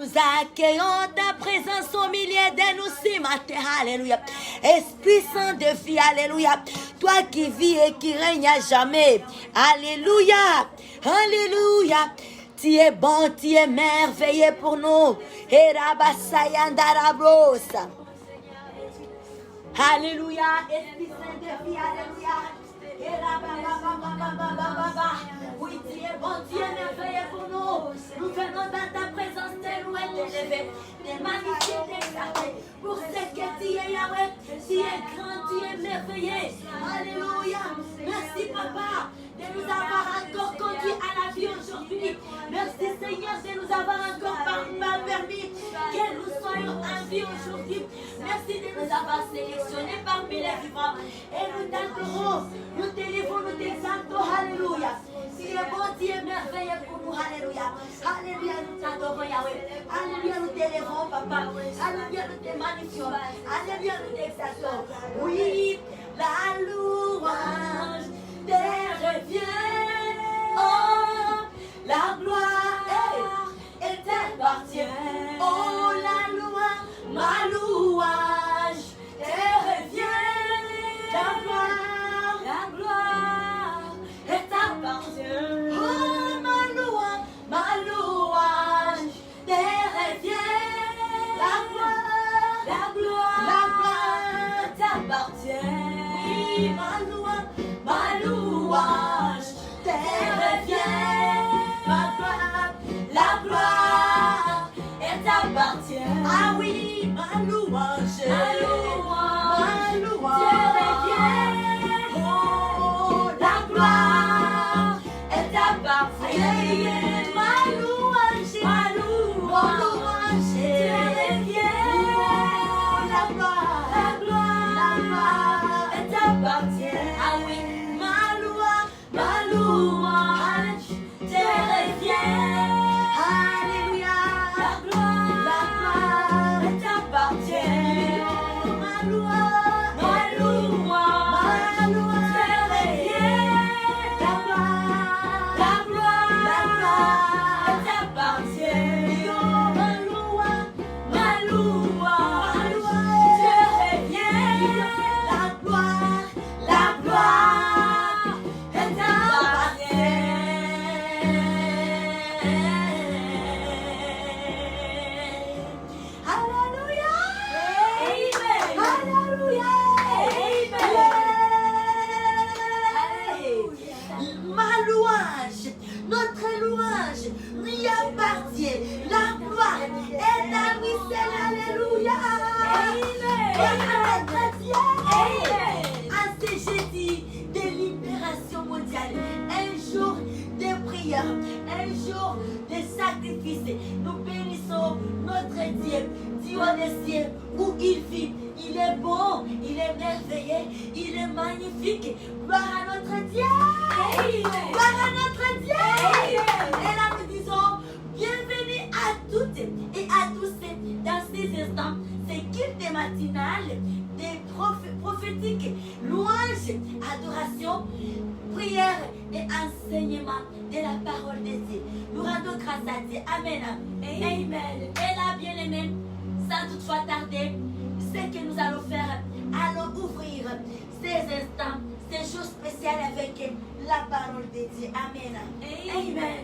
Nous accueillons ta présence au milieu de nous ce matin. Alléluia. Esprit Saint de vie. Alléluia. Toi qui vis et qui règnes à jamais. Alléluia. Alléluia. Tu es bon, tu es merveilleux pour nous. Et Rabasayandarabosa. Alléluia. Esprit Saint de vie. Alléluia. Et Rabababababababa. Oui, tu es bon, tu es merveilleux pour nous. Nous venons dans ta présence te louer, t'élever, te magnifier, t'exalter. Pour ce que tu es, Yahweh, tu es grand, tu es merveilleux. Alléluia. Merci, Papa, de nous avoir encore conduits à la vie aujourd'hui. Merci, Seigneur, de nous avoir encore permis que nous soyons en vie aujourd'hui. Merci de nous avoir sélectionnés parmi les vivants. Et nous t'adorons, nous t'élévons, nous t'exaltons. Alléluia. Tu es bon, tu es merveilleux pour nous. Alléluia. Alléluia, nous t'adorons, Yahweh. Alléluia, nous t'élèvons, Papa. Alléluia, nous te magnifions. Alléluia, nous t'exaltons. Oui, la louange te revient. Oh, la gloire est t'appartient. Oh, la louange, ma louange te revient. La gloire est t'appartient. Oh, ma louange te revient. La gloire t'appartient. Oui, ma louange te revient. La gloire est t'appartient. Ah oui, ma louange te revient. Oh, la gloire est t'appartient. Ma louange te revient. La gloire est t'appartient. Ah oui, ma louange te revient. Alléluia. La gloire est t'appartient. Ma louange te revient. La gloire t'appartient. Ma louange te revient. La gloire t'appartient. Alléluia. Amen. Alléluia. Amen. Ma louange, notre louange lui appartient. La gloire est à lui seul. Alléluia. Amen. À ce jeudi de libération mondiale, un jour de prière, un jour de sacrifice, nous bénissons notre Dieu, Dieu des cieux, où il vit. Il est bon, il est merveilleux, il est magnifique. Gloire à notre Dieu. Gloire à notre Dieu. Et là nous disons, bienvenue à toutes et à tous dans ces instants, ces cultes matinales, des prophétiques, louanges, adoration, prière et enseignement de la parole de Dieu. Nous rendons grâce à Dieu. Amen. Amen. Et là, bien-aimés, sans toutefois tarder, ce que nous allons faire, allons ouvrir ces instants, ces jours spéciaux avec la parole de Dieu. Amen. Amen.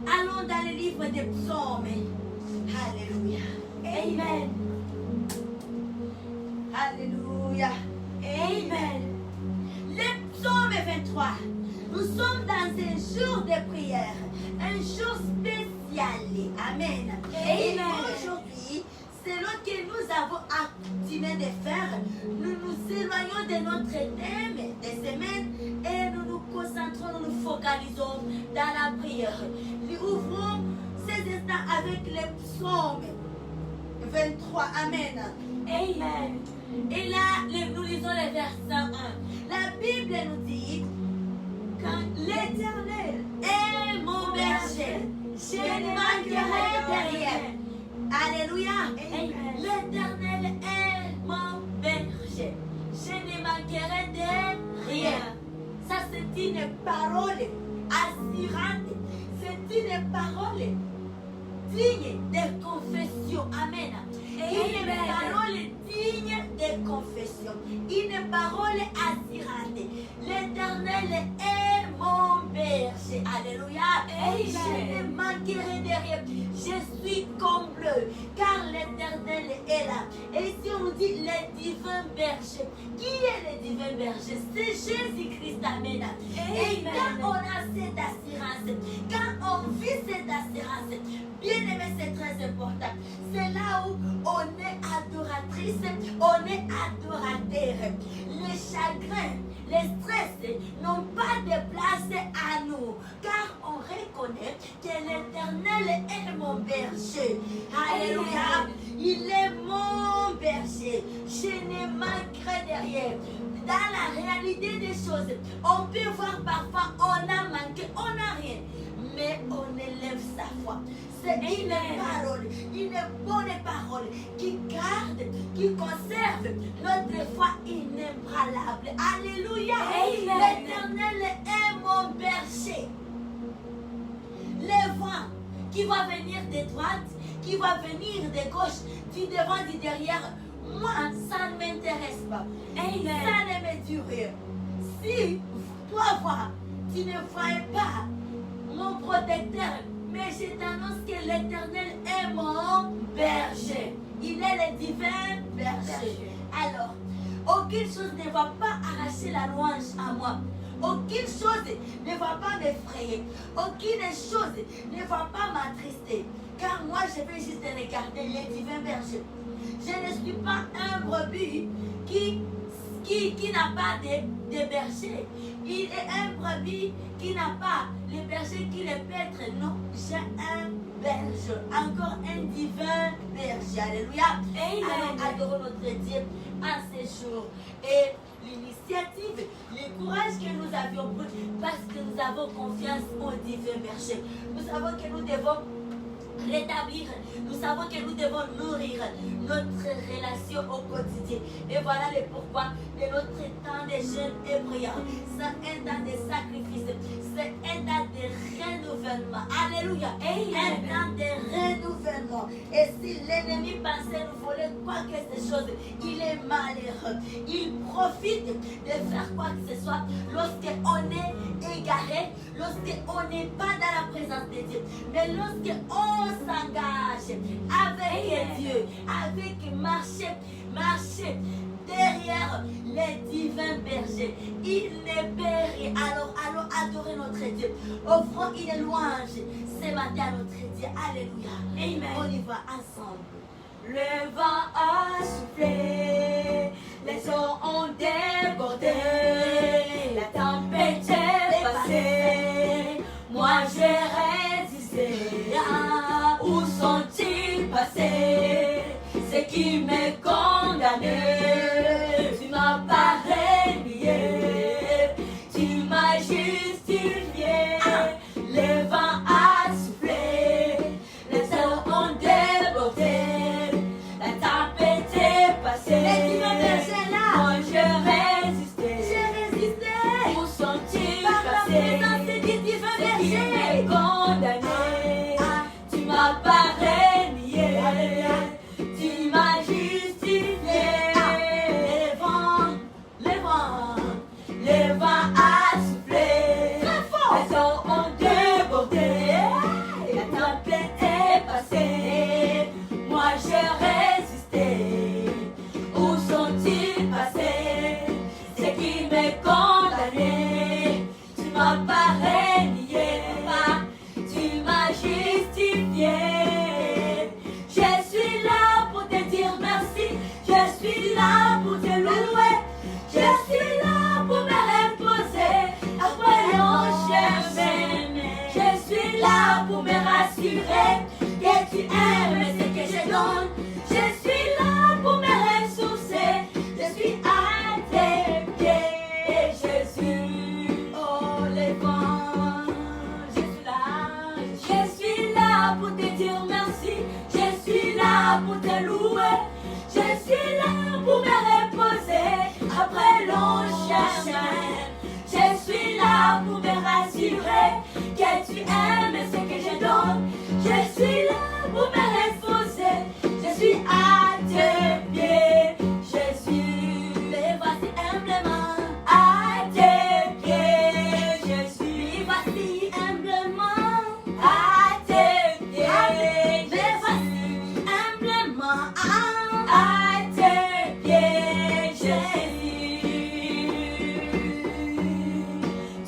Allons dans le livre des psaumes. Alléluia. Amen. Alléluia. Amen. Le psaume 23. Nous sommes dans un jour de prière, un jour spécial. Amen. Et aujourd'hui, selon que nous avons accoutumé de faire, nous nous éloignons de notre thème de semaine et nous nous concentrons, nous nous focalisons dans la prière. Nous ouvrons ces instants avec le psaume 23. Amen. Amen. Et là, nous lisons le verset 1. La Bible nous dit, quand l'Éternel est mon berger, je ne manquerai de rien. Alléluia. L'Éternel est mon berger, je ne manquerai de rien. Ça, c'est une parole assurante. C'est une parole dignes de confession. Amen. Une parole digne de confession. Une parole assurante. L'Éternel est mon berger. Alléluia. Je ne manquerai de rien. Je suis comblé car l'Éternel est là. Et si on nous dit le divin berger, qui est le divin berger? C'est Jésus-Christ. Amen. Et quand on a cette assurance, quand on vit cette assurance, bien aimé, c'est très important. C'est là où on est adoratrice, on est adorateur. Les chagrins, les stress n'ont pas de place à nous, car on reconnaît que l'Éternel est mon berger. Alléluia. Il est mon berger. Je ne manquerai de rien. Dans la réalité des choses, on peut voir parfois on a manqué, on n'a rien, mais on élève sa foi. C'est une parole, une bonne parole qui garde, qui conserve notre foi inébranlable. Alléluia. L'Éternel est mon berger. Le vent qui va venir de droite, qui va venir de gauche, du devant, du derrière, moi, ça ne m'intéresse pas. Ça ne me dure rien. Si toi, tu ne vois pas mon protecteur, mais je t'annonce que l'Éternel est mon berger. Il est le divin berger. Alors, aucune chose ne va pas arracher la louange à moi. Aucune chose ne va pas m'effrayer. Aucune chose ne va pas m'attrister. Car moi, je vais juste regarder le divin berger. Je ne suis pas un brebis qui n'a pas de berger. Il est un brebis qui n'a pas le berger qui le pètre. Non, j'ai un berger. Encore un divin berger. Alléluia. Allons adorer notre Dieu en ce jour. Et l'initiative, le courage que nous avions pris parce que nous avons confiance au divin berger. Nous savons que nous devons rétablir, nous savons que nous devons nourrir notre relation au quotidien. Et voilà le pourquoi de notre temps de jeûne et prière. C'est un temps de sacrifice, c'est un temps de renouvellement. Alléluia. Un temps de renouvellement. Et si l'ennemi pensait nous voler quoi que ce chose, il est malheureux. Il profite de faire quoi que ce soit lorsqu'on est égaré, lorsqu'on n'est pas dans la présence de Dieu. Mais lorsqu'on s'engage avec Dieu, avec marcher derrière les divins bergers, il ne perd rien. Alors allons adorer notre Dieu. Offrons une louange ce matin à notre Dieu. Alléluia. Amen. On y va ensemble. Le vent a soufflé, les eaux ont débordé, la tempête est passée, moi j'ai résisté. Où sont-ils passés, ceux qui me condamnaient? Tu m'as pas renié, tu m'as justifié. Le vent a soufflé, les eaux ont débordé, la tempête est passée. Moi j'ai résisté. Où sont-ils passés, ceux qui me condamnaient? Tu m'as pas renié, tu m'as justifié. Le vent a soufflé, les eaux ont débordé, la tempête est passée, moi j'ai résisté. Où sont-ils passés, ceux qui me condamnaient? Tu m'as pas renié, tu m'as justifié. Je suis là pour te dire merci, je suis là pour te louer, je suis là pour me reposer après long chemin. Je suis là pour me rassurer que tu aimes ce que je donne. Je suis là pour me ressourcer, je suis à tes pieds, Jésus. Oh les vents, je suis là pour te dire merci, je suis là pour te louer, je suis là pour me reposer après long chemin. Je suis là pour me rassurer que tu aimes ce que je donne. Je suis là pour me reposer. Je suis à tes pieds, Jésus. Me voici humblement à tes pieds, Jésus. Me voici humblement à tes pieds, me voici humblement à tes pieds, Jésus.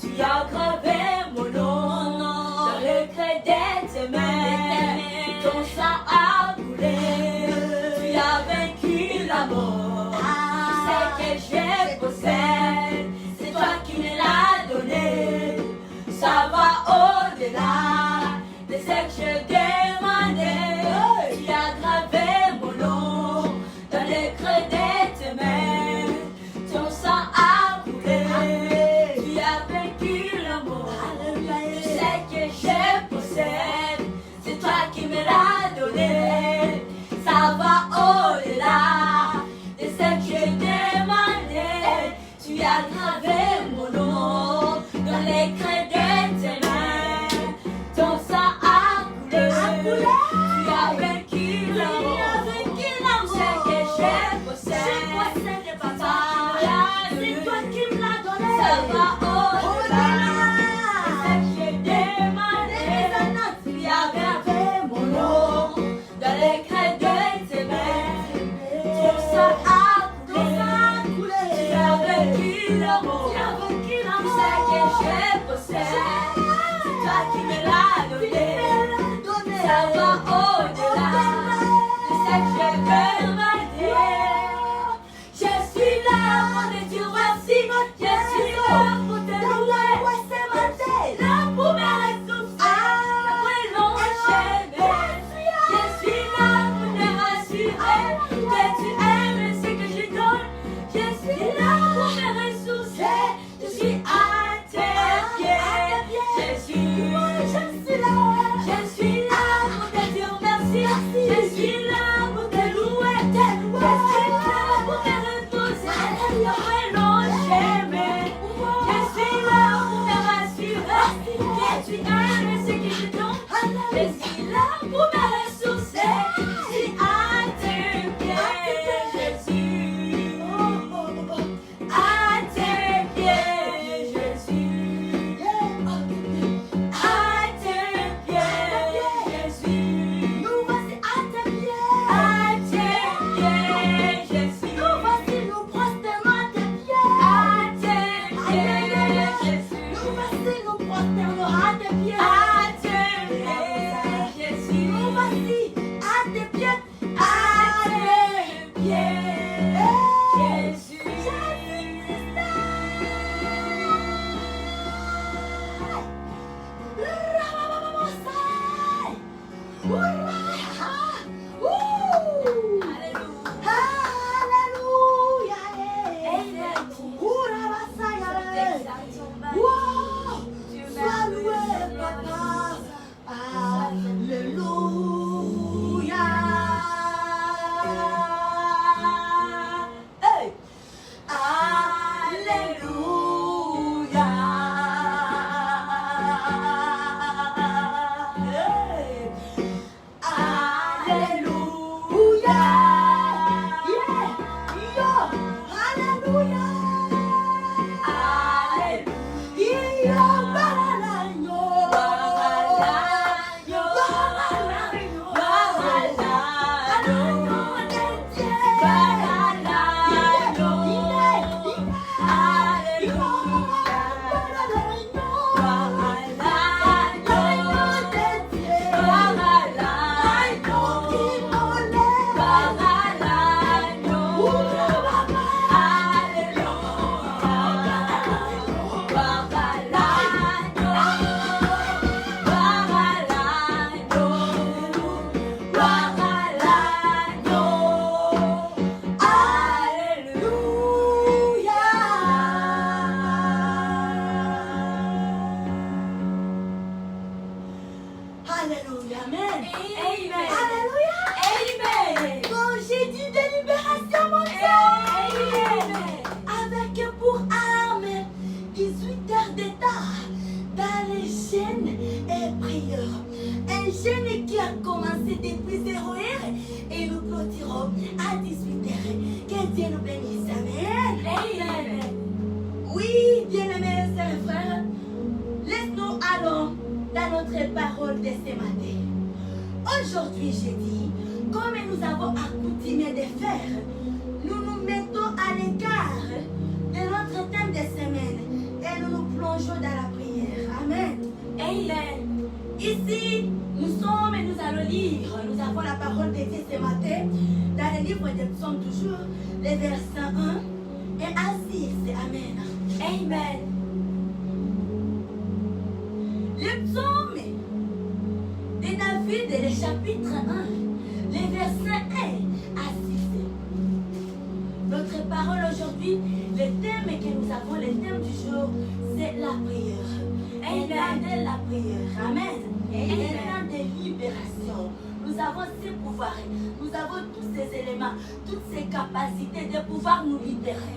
Tu as gravé mon nom dans le creux de tes mains. Ton sang a coulé. Tu as vaincu la mort. Tu sais que je possède. C'est toi qui me l'as donné. Ça va au-delà de ce que je demandais. Tu as gravé mon nom dans le creux de tes mains. Ton sang a coulé. Tu as vaincu la mort. Tu sais que je possède. C'est toi qui me l'as donné. Ça va au-delà de ce que je demandais. Tu as gravé mon nom dans les creux de tes mains. Ton sang a coulé. Tu as vaincu la mort. C'est que je possède, papa. C'est toi qui me l'as donné. Ça va au-delà de ce que je demandais. Tu as gravé mon nom dans à 18h. Que Dieu nous bénisse. Amen. Amen. Oui, bien-aimés sœurs et frères, laisse-nous allons dans notre parole de ce matin. Aujourd'hui, j'ai dit, comme nous avons accoutumé de faire, nous nous mettons à l'écart de notre thème de semaine et nous nous plongeons dans la prière. Amen. Amen. Ici, nous sommes et nous allons lire. Nous avons la parole de Dieu ce matin dans le livre des psaumes toujours, les versets 1 et à 6. Amen. Amen. Le psaume de David, le chapitre 1, les versets 1 à 6. Notre parole aujourd'hui, le thème que nous avons, le thème du jour, c'est la prière. Amen. La prière. Amen. Un temps de libération. Nous avons ces pouvoirs, nous avons tous ces éléments, toutes ces capacités de pouvoir nous libérer.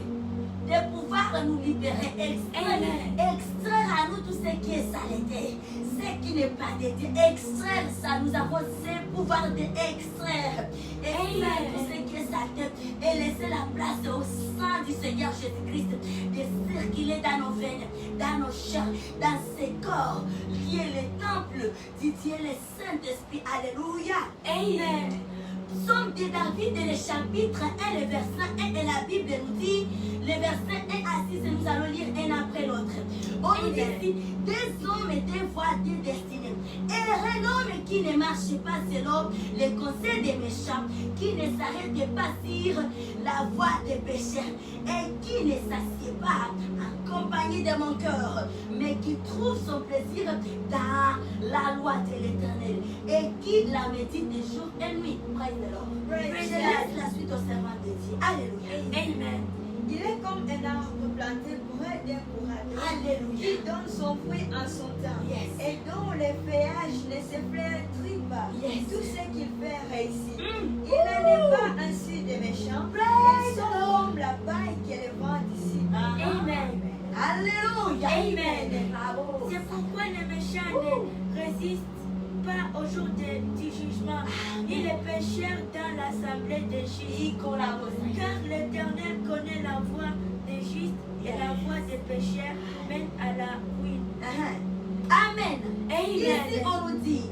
De pouvoir nous libérer, extraire à nous tout ce qui est saleté, ce qui n'est pas de Dieu, extraire ça, nous avons ce pouvoir d'extraire, tout ce qui est saleté et laisser la place au sang du Seigneur Jésus-Christ de circuler dans nos veines, dans nos chairs, dans ces corps, qui est le temple du Dieu, le Saint-Esprit. Alléluia. Amen. Psaume de David, le chapitre 1, le verset 1, et la Bible nous dit, les versets 1 à 6, nous allons lire un après l'autre. On nous dit ici, des hommes et des voies des destinées. Et un homme qui ne marche pas selon les conseils des méchants, qui ne s'arrête pas sur la voie des pécheurs, et qui ne s'assied pas en compagnie de mon cœur, mais qui trouve son plaisir dans la loi de l'Éternel, et qui la médite de jour et nuit. Praise the Lord. Je laisse la suite au serment de Dieu. Alléluia. Amen. Il est comme un arbre planté près d'un courant Alléluia. qui donne son fruit en son temps Yes. et dont les feuillages ne se flétrissent pas. Yes. Tout ce qu'il fait réussit. Mm. Il n'en est pas ainsi des méchants. Praise Ils sont comme la paille que le vent dissipe. Amen. Alléluia. Amen. Bravo. C'est pourquoi les méchants ne résistent pas au jour du jugement, ni les pécheurs dans l'assemblée des justes. Car l'Éternel connaît la voie des justes et la voie des pécheurs mène à la ruine. Amen. Ici, Amen. on nous dit,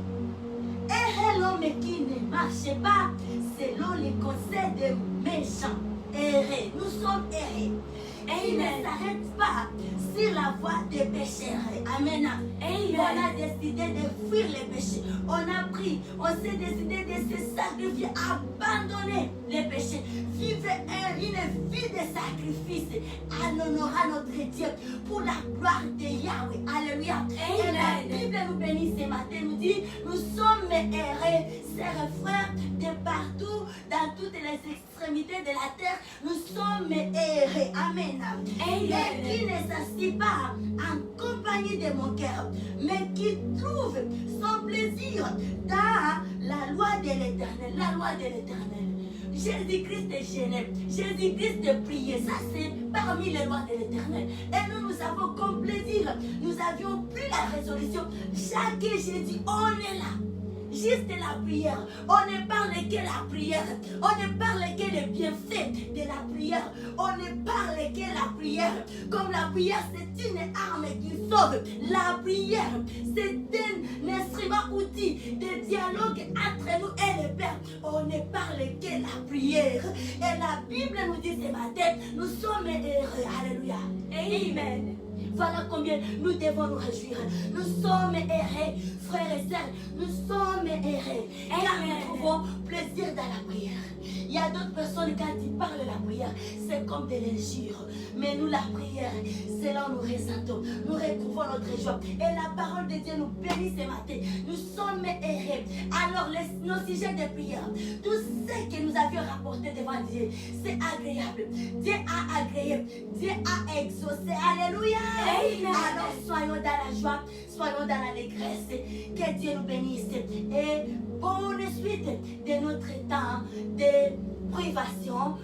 et l'homme qui ne marche pas selon les conseils des méchants. Errés. Nous sommes errés. Et il ne s'arrête pas sur la voie des pécheurs. Amen. Amen. On a décidé de fuir les péchés. On a pris, on s'est décidé de se sacrifier, abandonner les péchés, vivre une vie de sacrifice en honorant notre Dieu pour la gloire de Yahweh. Alléluia. Et la Bible nous bénit ce matin, nous dit, nous sommes errés, sœurs et frères, de partout, dans toutes les extrémités de la terre, nous sommes errés. Amen. Et qui ne s'assied pas en compagnie de mon cœur, mais qui trouve son plaisir dans la loi de l'Éternel. La loi de l'Éternel. Jésus-Christ est gêné. Jésus-Christ est prié. Ça, c'est parmi les lois de l'Éternel. Et nous avons comme plaisir. Nous avions pris la résolution. Chaque jeudi, on est là. Juste la prière. On ne parle que la prière. On ne parle que les bienfaits de la prière. On ne parle que la prière. Comme la prière, c'est une arme qui sauve. La prière, c'est un instrument outil de dialogue entre nous et le Père. On ne parle que la prière. Et la Bible nous dit ce matin, nous sommes heureux. Alléluia. Amen. Voilà combien nous devons nous réjouir. Nous sommes errés, frères et sœurs. Nous sommes errés. Car nous trouvons plaisir dans la prière. Il y a d'autres personnes, quand ils parlent de la prière, c'est comme de l'injure. Mais nous, la prière, c'est là où nous ressentons. Nous retrouvons notre joie. Et la parole de Dieu nous bénit ce matin. Nous sommes errés. Alors, nos sujets de prière, tout ce que nous avions rapporté devant Dieu, c'est agréable. Dieu a agréé. Dieu a exaucé. Alléluia. Amen. Alors, soyons dans la joie. Soyons dans l'allégresse. Que Dieu nous bénisse. Et bonne suite de notre temps de privation,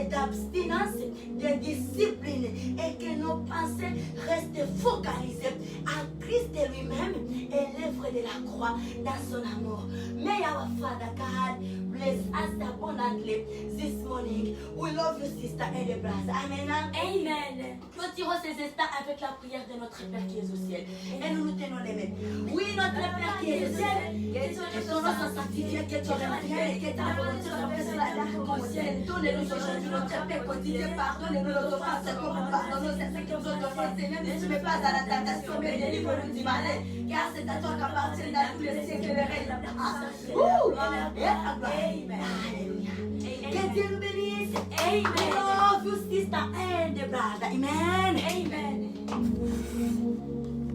d'abstinence, de discipline, et que nos pensées restent focalisées à Christ lui-même et l'œuvre de la croix dans son amour. May our Father God bless us abundantly today, this morning. We love you, sister and the brothers. Amen. Amen. Clôturons ces instants avec la prière de notre Père qui est au ciel. Et nous nous tenons les mains. Oui, notre Père qui est au ciel, que ton nom soit sanctifié, que ton règne vienne, que ta volonté soit faite sur la terre comme au ciel. Donnez-nous aujourd'hui notre paix quotidien. Pardonnez-nous nos offenses comme nous pardonnons ceux qui nous ont offensés. Seigneur, ne nous mets pas à la tentation, mais délivre-nous du malin. Car c'est à toi qu'appartient dans tous les siècles le règne. Amen. Que Dieu nous bénisse. Amen. Love you, sister and the brother. Amen. Amen.